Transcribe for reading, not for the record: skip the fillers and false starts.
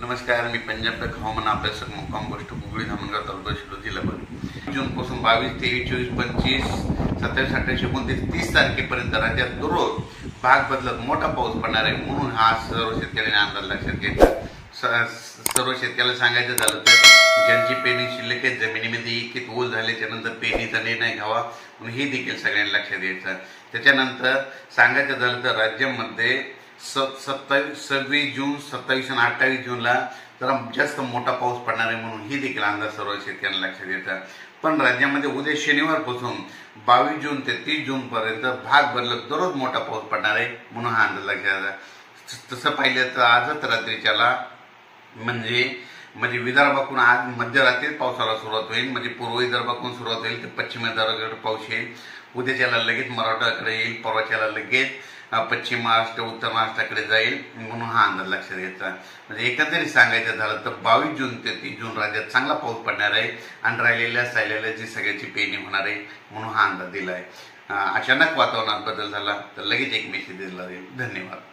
नमस्कार, मी पंजाब तक हवामान अभ्यासक मुक्काम गोष्ट गुगळी धामणगाव तालुका शिरोळ जिल्हा परभणी। जून पासून 22, 23, 24, 25, 27, 28, 29, 30 तारखेपर्यंत राज्यात दररोज भाग बदलत मोठा पाऊस पडणार आहे, म्हणून हा सर्व शेतकऱ्यांनी अंदाज लक्षात घ्यायचा। सर्व शेतकऱ्याला सांगायचं झालं तर ज्यांची पेरणी शिल्लक आहे, जमिनीमध्ये इतके ओल झाल्याच्या नंतर पेरणीचा निर्णय घ्यावा म्हणून हे देखील सगळ्यांनी लक्षात घ्यायचं। त्याच्यानंतर सांगायचं झालं तर राज्यामध्ये 26 जून, 27 आणि 28 जूनला जरा जास्त मोठा पाऊस पडणार आहे, म्हणून ही देखील अंदाज सर्व शेतकऱ्यांना लक्षात घ्यायचा। पण राज्यामध्ये उद्या शनिवारपासून 22 जून ते 30 जून पर्यंत भाग बदलत दररोज मोठा पाऊस पडणार आहे, म्हणून हा अंदाज लक्षात घ्यायचा। तसं पाहिलं तर आजच रात्रीच्याला म्हणजे विदर्भाकडून आज मध्यरात्रीत पावसाला सुरुवात होईल, म्हणजे पूर्व विदर्भाकडून सुरुवात होईल तर पश्चिम विदर्भाकडे पाऊस येईल। उद्याच्याला लगेच मराठवाड्याकडे येईल, परवाच्याला लगेच पश्चिम महाराष्ट्र, उत्तर महाराष्ट्राकडे जाईल, म्हणून हा अंदाज लक्षात घ्यायचा। म्हणजे एकंदरीत सांगायचं झालं तर 22 जून ते 30 जून राज्यात चांगला पाऊस पडणार आहे आणि राहिलेल्या जी सगळ्याची पेरणी होणार आहे, म्हणून हा अंदाज दिला आहे। अचानक वातावरणात बदल झाला तर लगेच एक मेसेज दिला जाईल। धन्यवाद।